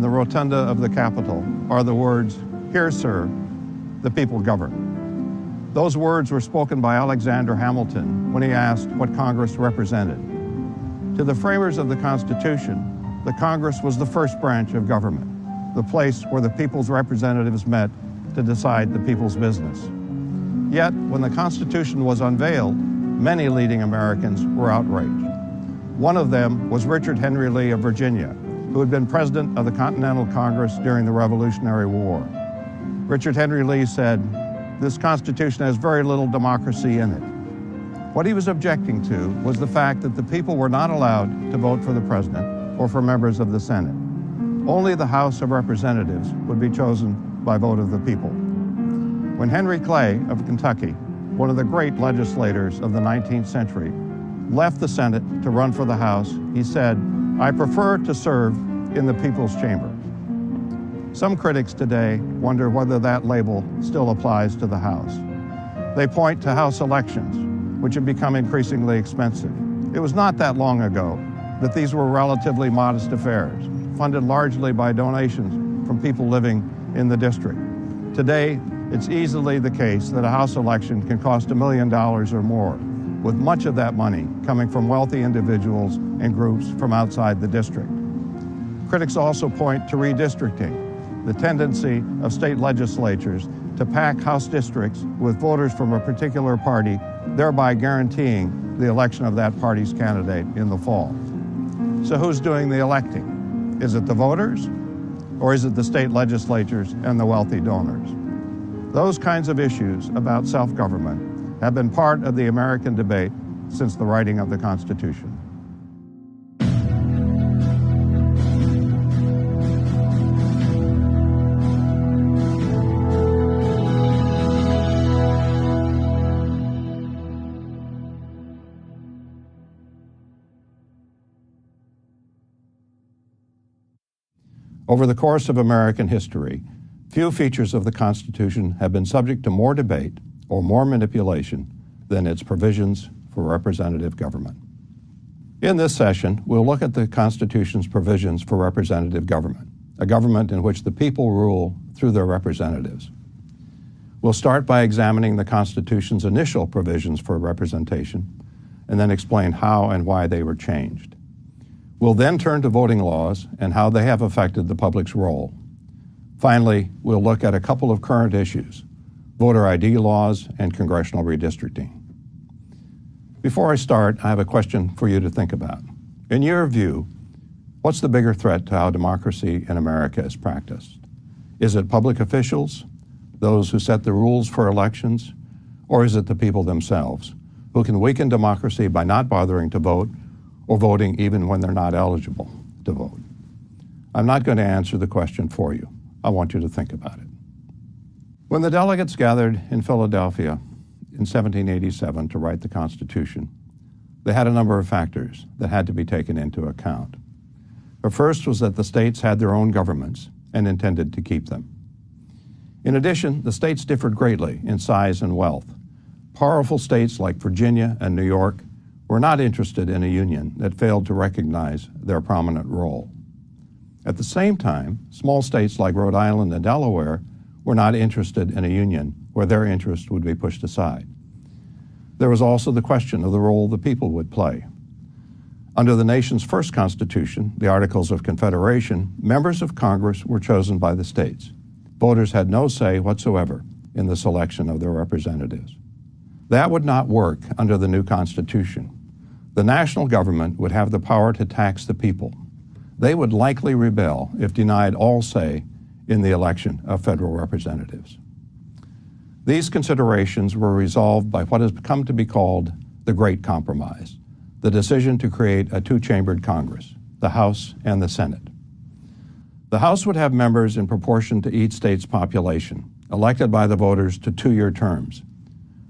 the rotunda of the Capitol are the words, "Here, sir, the people govern." Those words were spoken by Alexander Hamilton when he asked what Congress represented. To the framers of the Constitution, the Congress was the first branch of government, the place where the people's representatives met to decide the people's business. Yet, when the Constitution was unveiled, many leading Americans were outraged. One of them was Richard Henry Lee of Virginia, who had been president of the Continental Congress during the Revolutionary War. Richard Henry Lee said, "This Constitution has very little democracy in it." What he was objecting to was the fact that the people were not allowed to vote for the president or for members of the Senate. Only the House of Representatives would be chosen by vote of the people. When Henry Clay of Kentucky, one of the great legislators of the 19th century, left the Senate to run for the House, he said, "I prefer to serve in the people's chamber." Some critics today wonder whether that label still applies to the House. They point to House elections, which have become increasingly expensive. It was not that long ago that these were relatively modest affairs, funded largely by donations from people living in the district. Today, it's easily the case that a House election can cost $1 million or more, with much of that money coming from wealthy individuals and groups from outside the district. Critics also point to redistricting, the tendency of state legislatures to pack House districts with voters from a particular party, thereby guaranteeing the election of that party's candidate in the fall. So who's doing the electing? Is it the voters, or is it the state legislatures and the wealthy donors? Those kinds of issues about self-government have been part of the American debate since the writing of the Constitution. Over the course of American history, few features of the Constitution have been subject to more debate or more manipulation than its provisions for representative government. In this session, we'll look at the Constitution's provisions for representative government, a government in which the people rule through their representatives. We'll start by examining the Constitution's initial provisions for representation and then explain how and why they were changed. We'll then turn to voting laws and how they have affected the public's role. Finally, we'll look at a couple of current issues, voter ID laws and congressional redistricting. Before I start, I have a question for you to think about. In your view, what's the bigger threat to how democracy in America is practiced? Is it public officials, those who set the rules for elections, or is it the people themselves, who can weaken democracy by not bothering to vote or voting even when they're not eligible to vote? I'm not going to answer the question for you. I want you to think about it. When the delegates gathered in Philadelphia in 1787 to write the Constitution, they had a number of factors that had to be taken into account. The first was that the states had their own governments and intended to keep them. In addition, the states differed greatly in size and wealth. Powerful states like Virginia and New York were not interested in a union that failed to recognize their prominent role. At the same time, small states like Rhode Island and Delaware were not interested in a union where their interest would be pushed aside. There was also the question of the role the people would play. Under the nation's first Constitution, the Articles of Confederation, members of Congress were chosen by the states. Voters had no say whatsoever in the selection of their representatives. That would not work under the new Constitution. The national government would have the power to tax the people. They would likely rebel if denied all say in the election of federal representatives. These considerations were resolved by what has come to be called the Great Compromise, the decision to create a two-chambered Congress, the House and the Senate. The House would have members in proportion to each state's population, elected by the voters to two-year terms.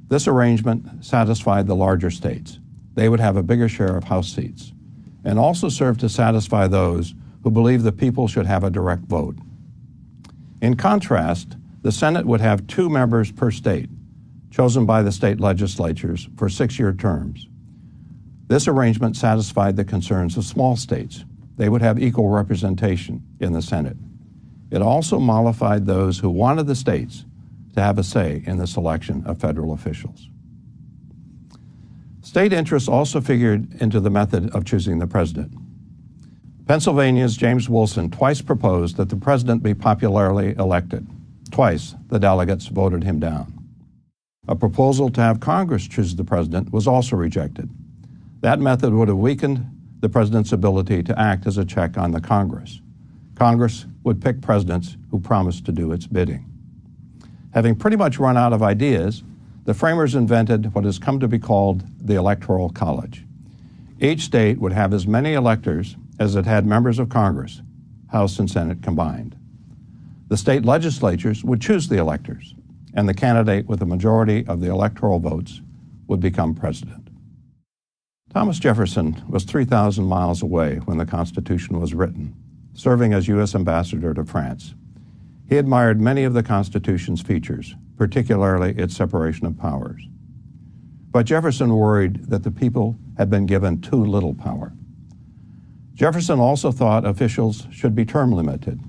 This arrangement satisfied the larger states. They would have a bigger share of House seats, and also served to satisfy those who believed the people should have a direct vote. In contrast, the Senate would have 2 members per state, chosen by the state legislatures for 6-year terms. This arrangement satisfied the concerns of small states, they would have equal representation in the Senate. It also mollified those who wanted the states to have a say in the selection of federal officials. State interests also figured into the method of choosing the president. Pennsylvania's James Wilson twice proposed that the president be popularly elected. Twice, the delegates voted him down. A proposal to have Congress choose the president was also rejected. That method would have weakened the president's ability to act as a check on the Congress. Congress would pick presidents who promised to do its bidding. Having pretty much run out of ideas, the framers invented what has come to be called the Electoral College. Each state would have as many electors as it had members of Congress, House and Senate combined. The state legislatures would choose the electors, and the candidate with a majority of the electoral votes would become president. Thomas Jefferson was 3,000 miles away when the Constitution was written, serving as U.S. ambassador to France. He admired many of the Constitution's features, particularly its separation of powers. But Jefferson worried that the people had been given too little power. Jefferson also thought officials should be term limited.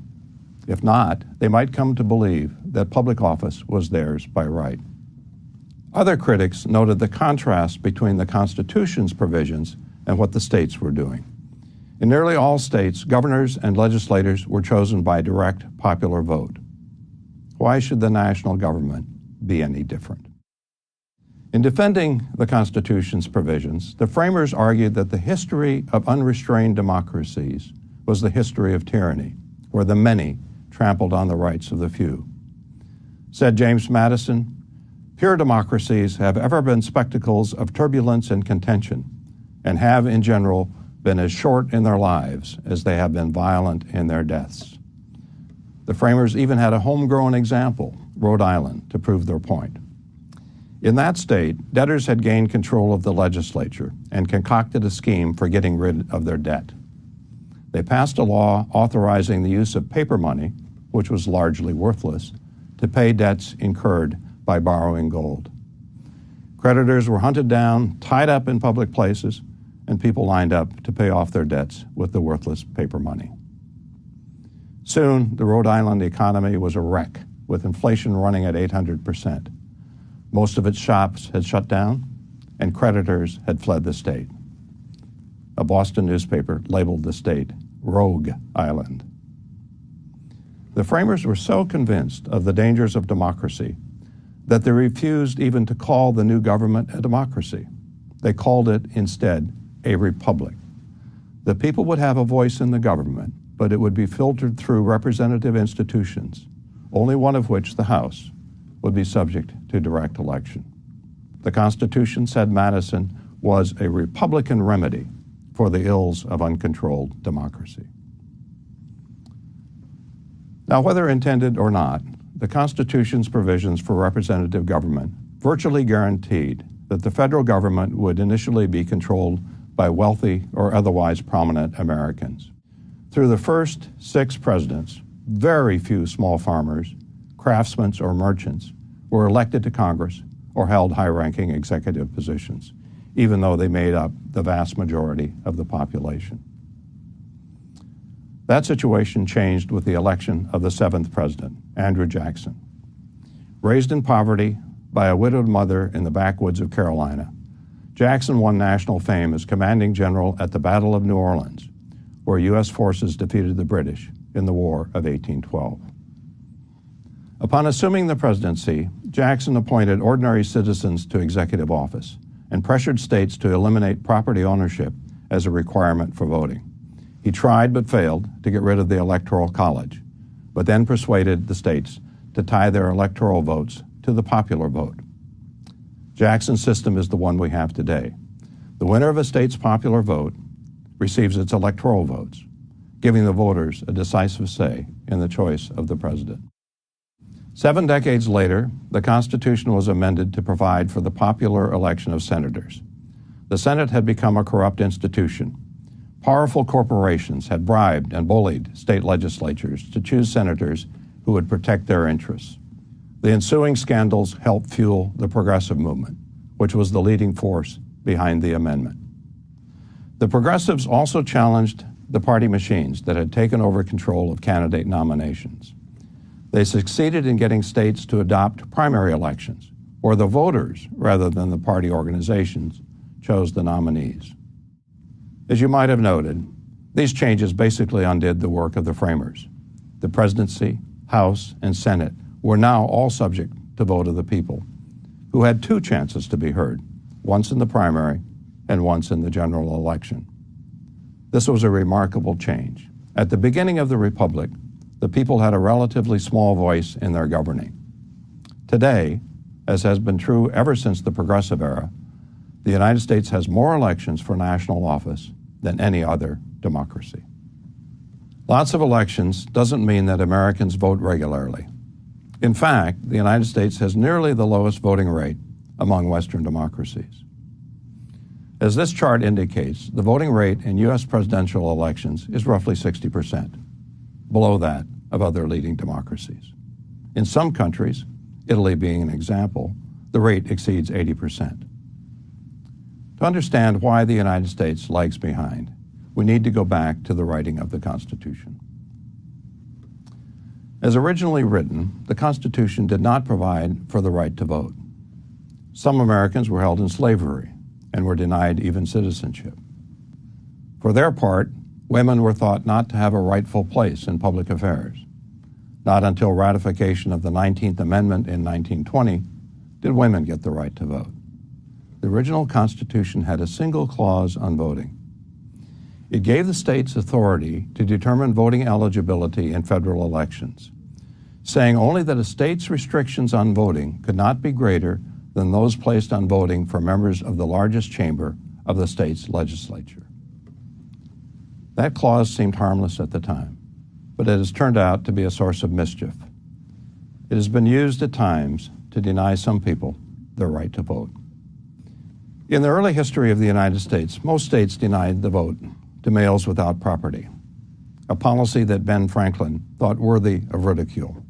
If not, they might come to believe that public office was theirs by right. Other critics noted the contrast between the Constitution's provisions and what the states were doing. In nearly all states, governors and legislators were chosen by direct popular vote. Why should the national government be any different? In defending the Constitution's provisions, the framers argued that the history of unrestrained democracies was the history of tyranny, where the many trampled on the rights of the few. Said James Madison, "Pure democracies have ever been spectacles of turbulence and contention, and have in general been as short in their lives as they have been violent in their deaths." The framers even had a homegrown example, Rhode Island, to prove their point. In that state, debtors had gained control of the legislature and concocted a scheme for getting rid of their debt. They passed a law authorizing the use of paper money, which was largely worthless, to pay debts incurred by borrowing gold. Creditors were hunted down, tied up in public places, and people lined up to pay off their debts with the worthless paper money. Soon, the Rhode Island economy was a wreck, with inflation running at 800%. Most of its shops had shut down, and creditors had fled the state. A Boston newspaper labeled the state Rogue Island. The framers were so convinced of the dangers of democracy that they refused even to call the new government a democracy. They called it instead a republic. The people would have a voice in the government, but it would be filtered through representative institutions, only one of which, the House, would be subject to direct election. The Constitution, said Madison, was a Republican remedy for the ills of uncontrolled democracy. Now, whether intended or not, the Constitution's provisions for representative government virtually guaranteed that the federal government would initially be controlled by wealthy or otherwise prominent Americans. Through the first 6 presidents, very few small farmers, craftsmen, or merchants were elected to Congress or held high-ranking executive positions, even though they made up the vast majority of the population. That situation changed with the election of the 7th president, Andrew Jackson. Raised in poverty by a widowed mother in the backwoods of Carolina, Jackson won national fame as commanding general at the Battle of New Orleans, where U.S. forces defeated the British in the War of 1812. Upon assuming the presidency, Jackson appointed ordinary citizens to executive office and pressured states to eliminate property ownership as a requirement for voting. He tried but failed to get rid of the Electoral College, but then persuaded the states to tie their electoral votes to the popular vote. Jackson's system is the one we have today. The winner of a state's popular vote receives its electoral votes, giving the voters a decisive say in the choice of the president. 7 decades later, the Constitution was amended to provide for the popular election of senators. The Senate had become a corrupt institution. Powerful corporations had bribed and bullied state legislatures to choose senators who would protect their interests. The ensuing scandals helped fuel the progressive movement, which was the leading force behind the amendment. The progressives also challenged the party machines that had taken over control of candidate nominations. They succeeded in getting states to adopt primary elections, where the voters, rather than the party organizations, chose the nominees. As you might have noted, these changes basically undid the work of the framers. The presidency, House, and Senate were now all subject to vote of the people, who had two chances to be heard, once in the primary and once in the general election. This was a remarkable change. At the beginning of the Republic, the people had a relatively small voice in their governing. Today, as has been true ever since the Progressive Era, the United States has more elections for national office than any other democracy. Lots of elections doesn't mean that Americans vote regularly. In fact, the United States has nearly the lowest voting rate among Western democracies. As this chart indicates, the voting rate in U.S. presidential elections is roughly 60%, below that of other leading democracies. In some countries, Italy being an example, the rate exceeds 80%. To understand why the United States lags behind, we need to go back to the writing of the Constitution. As originally written, the Constitution did not provide for the right to vote. Some Americans were held in slavery and were denied even citizenship. For their part, women were thought not to have a rightful place in public affairs. Not until ratification of the 19th Amendment in 1920 did women get the right to vote. The original Constitution had a single clause on voting. It gave the states authority to determine voting eligibility in federal elections, saying only that a state's restrictions on voting could not be greater than those placed on voting for members of the largest chamber of the state's legislature. That clause seemed harmless at the time, but it has turned out to be a source of mischief. It has been used at times to deny some people their right to vote. In the early history of the United States, most states denied the vote to males without property, a policy that Ben Franklin thought worthy of ridicule.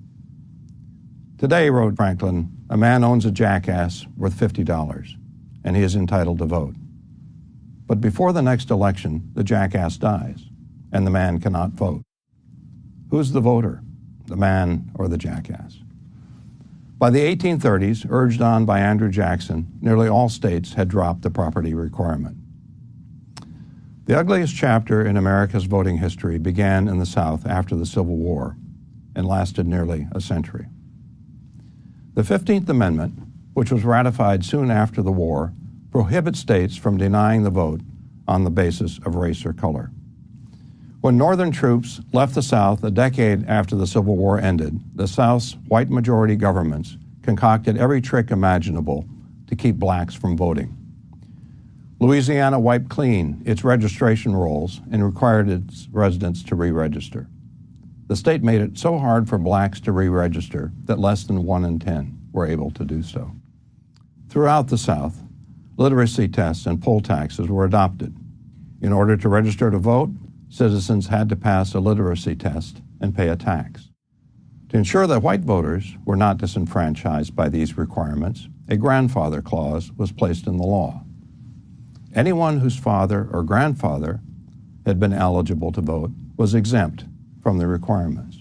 Today, wrote Franklin, a man owns a jackass worth $50, and he is entitled to vote. But before the next election, the jackass dies, and the man cannot vote. Who's the voter, the man or the jackass? By the 1830s, urged on by Andrew Jackson, nearly all states had dropped the property requirement. The ugliest chapter in America's voting history began in the South after the Civil War and lasted nearly a century. The 15th Amendment, which was ratified soon after the war, prohibits states from denying the vote on the basis of race or color. When Northern troops left the South a decade after the Civil War ended, the South's white majority governments concocted every trick imaginable to keep blacks from voting. Louisiana wiped clean its registration rolls and required its residents to re-register. The state made it so hard for blacks to re-register that less than 1 in 10 were able to do so. Throughout the South, literacy tests and poll taxes were adopted. In order to register to vote, citizens had to pass a literacy test and pay a tax. To ensure that white voters were not disenfranchised by these requirements, a grandfather clause was placed in the law. Anyone whose father or grandfather had been eligible to vote was exempt from the requirements.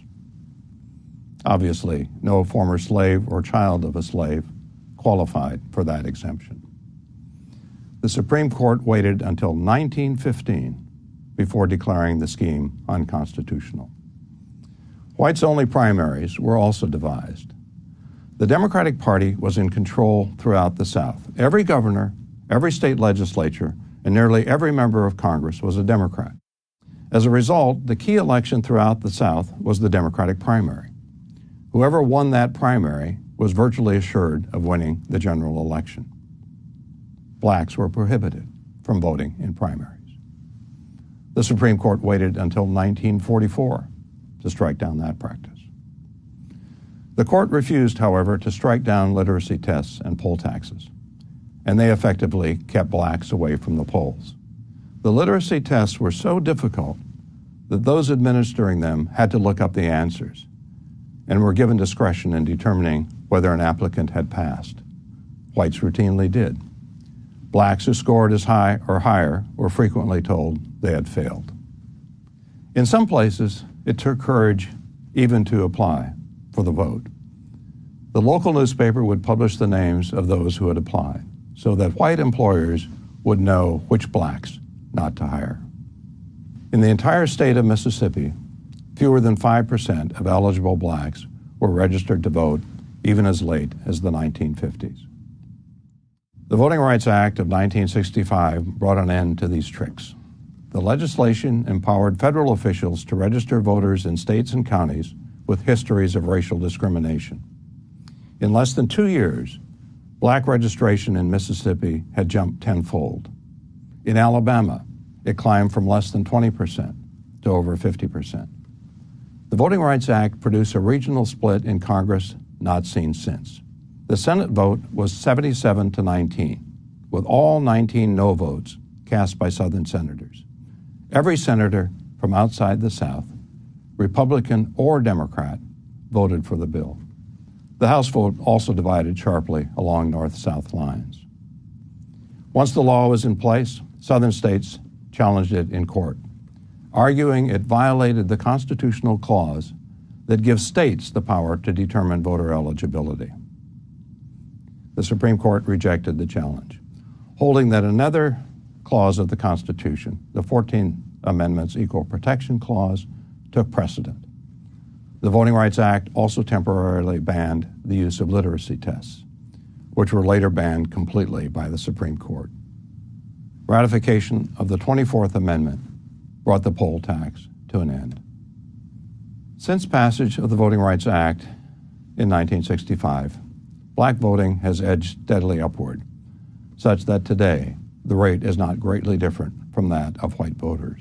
Obviously, no former slave or child of a slave qualified for that exemption. The Supreme Court waited until 1915 before declaring the scheme unconstitutional. Whites-only primaries were also devised. The Democratic Party was in control throughout the South. Every governor, every state legislature, and nearly every member of Congress was a Democrat. As a result, the key election throughout the South was the Democratic primary. Whoever won that primary was virtually assured of winning the general election. Blacks were prohibited from voting in primaries. The Supreme Court waited until 1944 to strike down that practice. The court refused, however, to strike down literacy tests and poll taxes, and they effectively kept blacks away from the polls. The literacy tests were so difficult that those administering them had to look up the answers and were given discretion in determining whether an applicant had passed. Whites routinely did. Blacks who scored as high or higher were frequently told they had failed. In some places, it took courage even to apply for the vote. The local newspaper would publish the names of those who had applied so that white employers would know which blacks not to hire. In the entire state of Mississippi, fewer than 5% of eligible blacks were registered to vote even as late as the 1950s. The Voting Rights Act of 1965 brought an end to these tricks. The legislation empowered federal officials to register voters in states and counties with histories of racial discrimination. In less than 2 years, black registration in Mississippi had jumped tenfold. In Alabama, it climbed from less than 20% to over 50%. The Voting Rights Act produced a regional split in Congress not seen since. The Senate vote was 77 to 19, with all 19 no votes cast by Southern senators. Every senator from outside the South, Republican or Democrat, voted for the bill. The House vote also divided sharply along north-south lines. Once the law was in place, Southern states challenged it in court, arguing it violated the constitutional clause that gives states the power to determine voter eligibility. The Supreme Court rejected the challenge, holding that another clause of the Constitution, the 14th Amendment's Equal Protection Clause, took precedent. The Voting Rights Act also temporarily banned the use of literacy tests, which were later banned completely by the Supreme Court. Ratification of the 24th Amendment brought the poll tax to an end. Since passage of the Voting Rights Act in 1965, black voting has edged steadily upward, such that today the rate is not greatly different from that of white voters.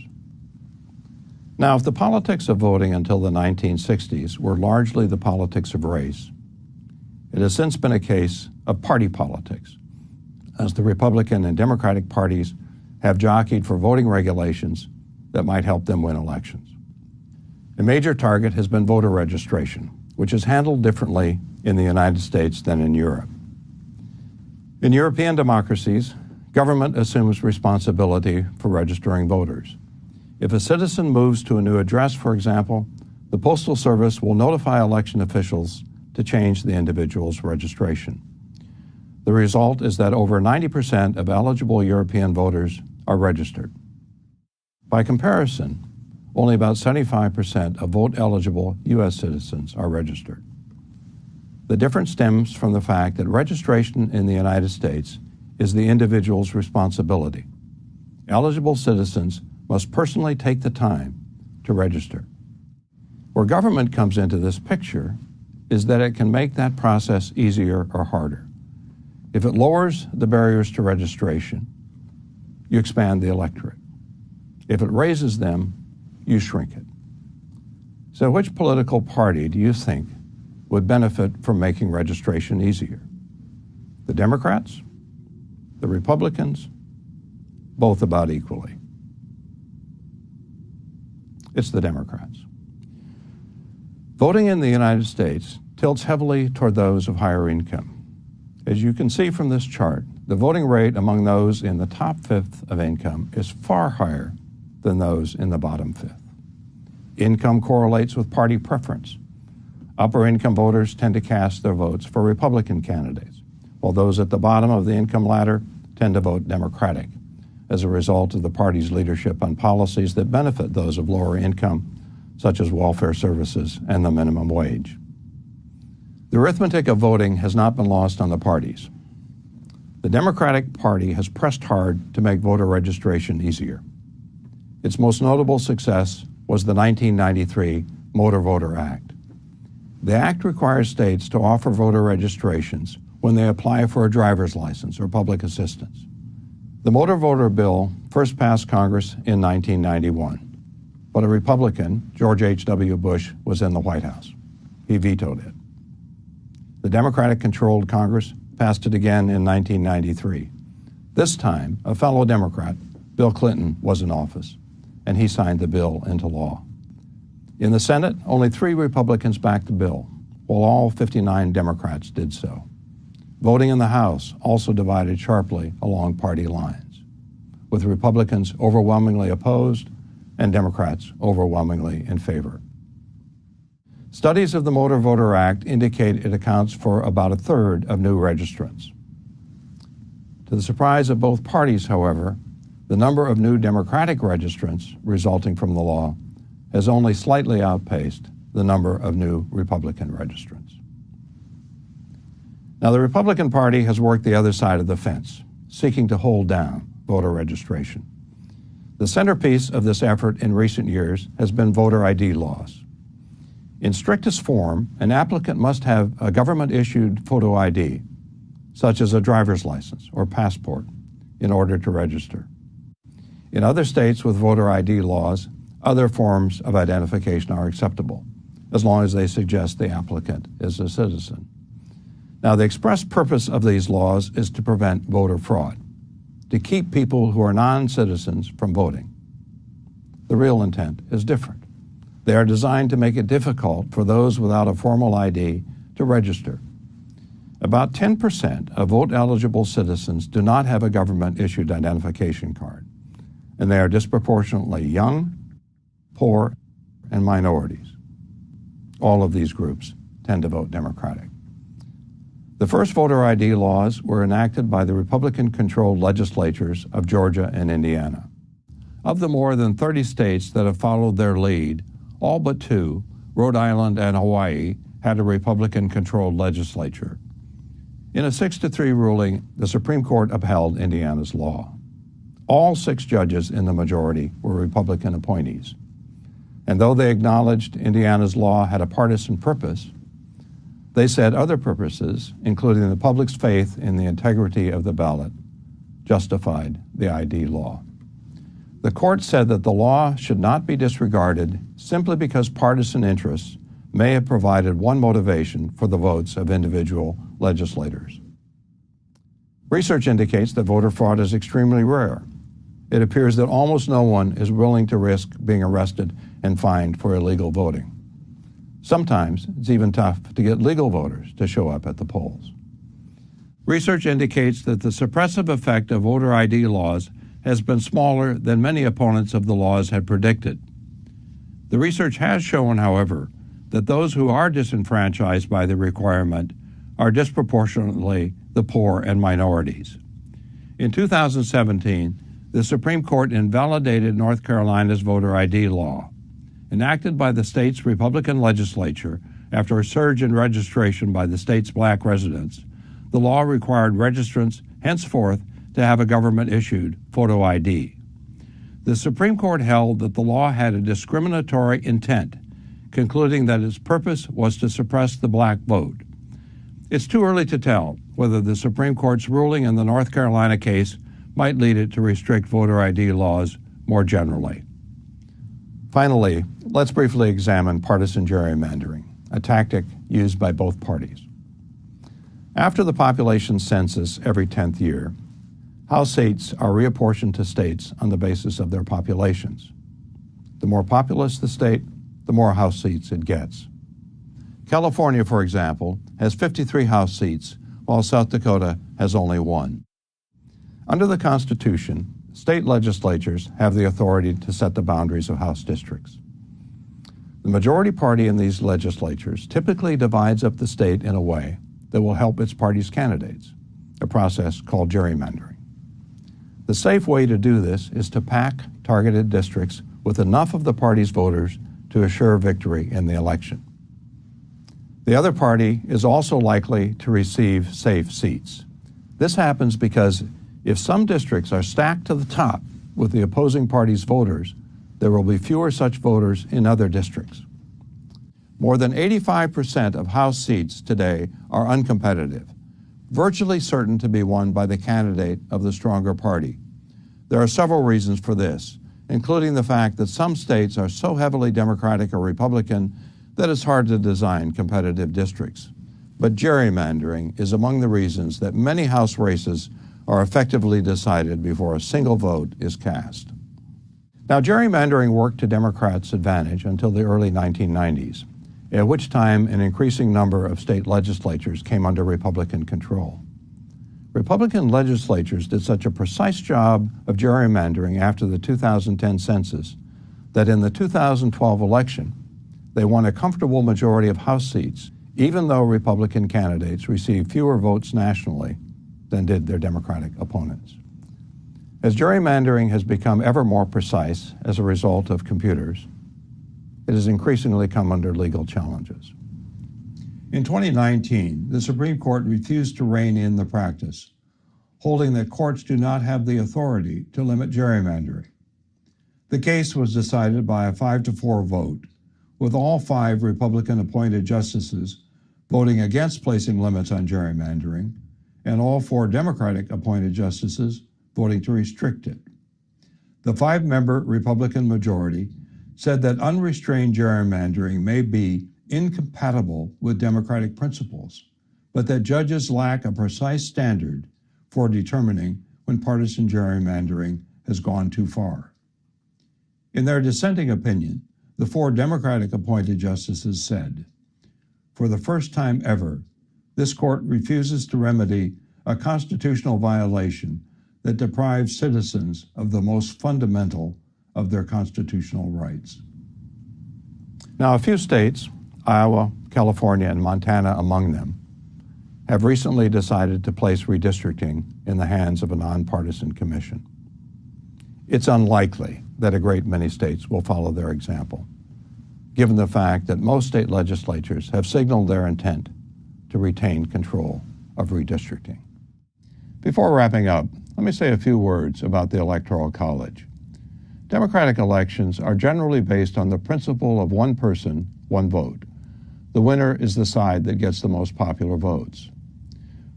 Now, if the politics of voting until the 1960s were largely the politics of race, it has since been a case of party politics, as the Republican and Democratic parties have jockeyed for voting regulations that might help them win elections. A major target has been voter registration, which is handled differently in the United States than in Europe. In European democracies, government assumes responsibility for registering voters. If a citizen moves to a new address, for example, the Postal Service will notify election officials to change the individual's registration. The result is that over 90% of eligible European voters are registered. By comparison, only about 75% of vote-eligible U.S. citizens are registered. The difference stems from the fact that registration in the United States is the individual's responsibility. Eligible citizens must personally take the time to register. Where government comes into this picture is that it can make that process easier or harder. If it lowers the barriers to registration, you expand the electorate. If it raises them, you shrink it. So which political party do you think would benefit from making registration easier? The Democrats? The Republicans? Both about equally. It's the Democrats. Voting in the United States tilts heavily toward those of higher income. As you can see from this chart, the voting rate among those in the top fifth of income is far higher than those in the bottom fifth. Income correlates with party preference. Upper income voters tend to cast their votes for Republican candidates, while those at the bottom of the income ladder tend to vote Democratic as a result of the party's leadership on policies that benefit those of lower income, such as welfare services and the minimum wage. The arithmetic of voting has not been lost on the parties. The Democratic Party has pressed hard to make voter registration easier. Its most notable success was the 1993 Motor Voter Act. The act requires states to offer voter registrations when they apply for a driver's license or public assistance. The Motor Voter Bill first passed Congress in 1991, but a Republican, George H.W. Bush, was in the White House. He vetoed it. The Democratic-controlled Congress passed it again in 1993. This time, a fellow Democrat, Bill Clinton, was in office, and he signed the bill into law. In the Senate, only 3 Republicans backed the bill, while all 59 Democrats did so. Voting in the House also divided sharply along party lines, with Republicans overwhelmingly opposed and Democrats overwhelmingly in favor. Studies of the Motor Voter Act indicate it accounts for about a third of new registrants. To the surprise of both parties, however, the number of new Democratic registrants resulting from the law has only slightly outpaced the number of new Republican registrants. Now, the Republican Party has worked the other side of the fence, seeking to hold down voter registration. The centerpiece of this effort in recent years has been voter ID laws. In strictest form, an applicant must have a government-issued photo ID, such as a driver's license or passport, in order to register. In other states with voter ID laws, other forms of identification are acceptable, as long as they suggest the applicant is a citizen. Now, the express purpose of these laws is to prevent voter fraud, to keep people who are non-citizens from voting. The real intent is different. They are designed to make it difficult for those without a formal ID to register. About 10% of vote-eligible citizens do not have a government-issued identification card, and they are disproportionately young, poor, and minorities. All of these groups tend to vote Democratic. The first voter ID laws were enacted by the Republican-controlled legislatures of Georgia and Indiana. Of the more than 30 states that have followed their lead, all but two, Rhode Island and Hawaii, had a Republican-controlled legislature. In a 6-3 ruling, the Supreme Court upheld Indiana's law. All 6 judges in the majority were Republican appointees. And though they acknowledged Indiana's law had a partisan purpose, they said other purposes, including the public's faith in the integrity of the ballot, justified the ID law. The court said that the law should not be disregarded simply because partisan interests may have provided one motivation for the votes of individual legislators. Research indicates that voter fraud is extremely rare. It appears that almost no one is willing to risk being arrested and fined for illegal voting. Sometimes it's even tough to get legal voters to show up at the polls. Research indicates that the suppressive effect of voter ID laws has been smaller than many opponents of the laws had predicted. The research has shown, however, that those who are disenfranchised by the requirement are disproportionately the poor and minorities. In 2017, the Supreme Court invalidated North Carolina's voter ID law. Enacted by the state's Republican legislature after a surge in registration by the state's black residents, the law required registrants henceforth to have a government-issued photo ID. The Supreme Court held that the law had a discriminatory intent, concluding that its purpose was to suppress the black vote. It's too early to tell whether the Supreme Court's ruling in the North Carolina case might lead it to restrict voter ID laws more generally. Finally, let's briefly examine partisan gerrymandering, a tactic used by both parties. After the population census every 10th year, House seats are reapportioned to states on the basis of their populations. The more populous the state, the more House seats it gets. California, for example, has 53 House seats, while South Dakota has only 1. Under the Constitution, state legislatures have the authority to set the boundaries of House districts. The majority party in these legislatures typically divides up the state in a way that will help its party's candidates, a process called gerrymandering. The safe way to do this is to pack targeted districts with enough of the party's voters to assure victory in the election. The other party is also likely to receive safe seats. This happens because if some districts are stacked to the top with the opposing party's voters, there will be fewer such voters in other districts. More than 85% of House seats today are uncompetitive, virtually certain to be won by the candidate of the stronger party. There are several reasons for this, including the fact that some states are so heavily Democratic or Republican that it's hard to design competitive districts. But gerrymandering is among the reasons that many House races are effectively decided before a single vote is cast. Now, gerrymandering worked to Democrats' advantage until the early 1990s, at which time an increasing number of state legislatures came under Republican control. Republican legislatures did such a precise job of gerrymandering after the 2010 census that in the 2012 election, they won a comfortable majority of House seats, even though Republican candidates received fewer votes nationally than did their Democratic opponents. As gerrymandering has become ever more precise as a result of computers, it has increasingly come under legal challenges. In 2019, the Supreme Court refused to rein in the practice, holding that courts do not have the authority to limit gerrymandering. The case was decided by a 5-4 vote, with all 5 Republican-appointed justices voting against placing limits on gerrymandering, and all 4 Democratic-appointed justices voting to restrict it. The 5-member Republican majority said that unrestrained gerrymandering may be incompatible with democratic principles, but that judges lack a precise standard for determining when partisan gerrymandering has gone too far. In their dissenting opinion, the 4 Democratic-appointed justices said, "For the first time ever, this court refuses to remedy a constitutional violation that deprives citizens of the most fundamental of their constitutional rights." Now, a few states, Iowa, California, and Montana among them, have recently decided to place redistricting in the hands of a nonpartisan commission. It's unlikely that a great many states will follow their example, given the fact that most state legislatures have signaled their intent to retain control of redistricting. Before wrapping up, let me say a few words about the Electoral College. Democratic elections are generally based on the principle of one person, one vote. The winner is the side that gets the most popular votes.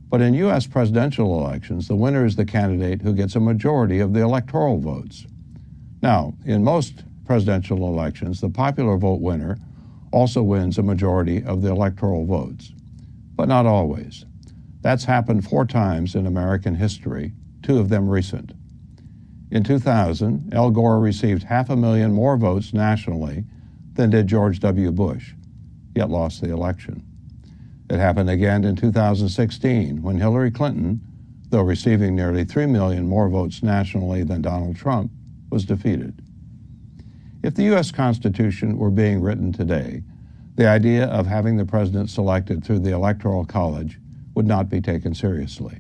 But in U.S. presidential elections, the winner is the candidate who gets a majority of the electoral votes. Now, in most presidential elections, the popular vote winner also wins a majority of the electoral votes, but not always. That's happened 4 times in American history, 2 of them recent. In 2000, Al Gore received 500,000 more votes nationally than did George W. Bush, yet lost the election. It happened again in 2016 when Hillary Clinton, though receiving nearly 3 million more votes nationally than Donald Trump, was defeated. If the U.S. Constitution were being written today, the idea of having the president selected through the Electoral College would not be taken seriously.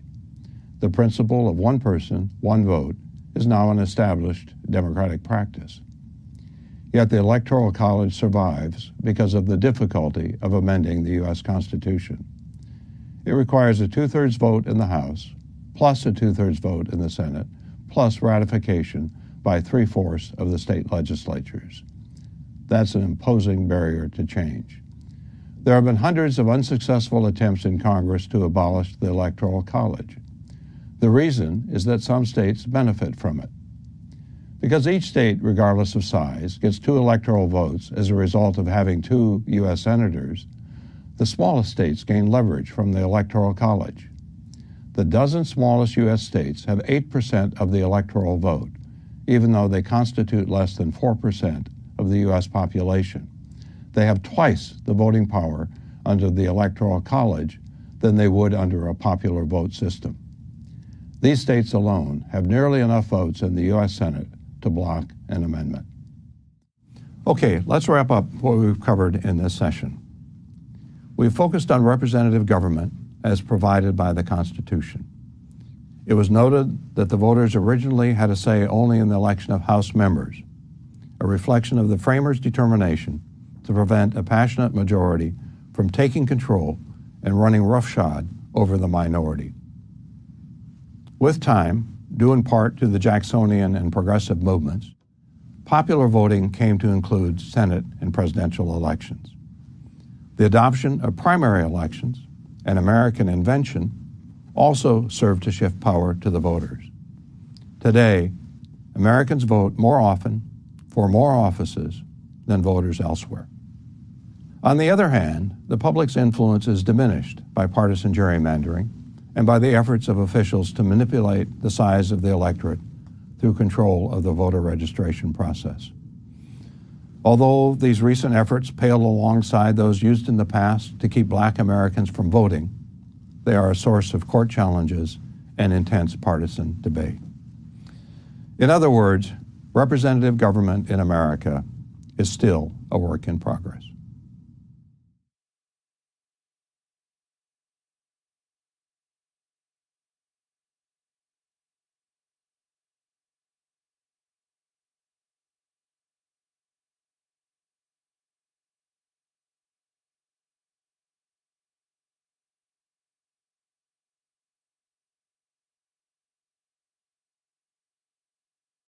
The principle of one person, one vote is now an established democratic practice. Yet the Electoral College survives because of the difficulty of amending the U.S. Constitution. It requires a 2/3 vote in the House, plus a 2/3 vote in the Senate, plus ratification by 3/4 of the state legislatures. That's an imposing barrier to change. There have been hundreds of unsuccessful attempts in Congress to abolish the Electoral College. The reason is that some states benefit from it. Because each state, regardless of size, gets 2 electoral votes as a result of having 2 U.S. senators, the smallest states gain leverage from the Electoral College. The dozen smallest U.S. states have 8% of the electoral vote, even though they constitute less than 4% of the U.S. population. They have twice the voting power under the Electoral College than they would under a popular vote system. These states alone have nearly enough votes in the U.S. Senate to block an amendment. Okay, let's wrap up what we've covered in this session. We've focused on representative government as provided by the Constitution. It was noted that the voters originally had a say only in the election of House members, a reflection of the framers' determination to prevent a passionate majority from taking control and running roughshod over the minority. With time, due in part to the Jacksonian and progressive movements, popular voting came to include Senate and presidential elections. The adoption of primary elections, an American invention, also served to shift power to the voters. Today, Americans vote more often for more offices than voters elsewhere. On the other hand, the public's influence is diminished by partisan gerrymandering and by the efforts of officials to manipulate the size of the electorate through control of the voter registration process. Although these recent efforts pale alongside those used in the past to keep Black Americans from voting, they are a source of court challenges and intense partisan debate. In other words, representative government in America is still a work in progress.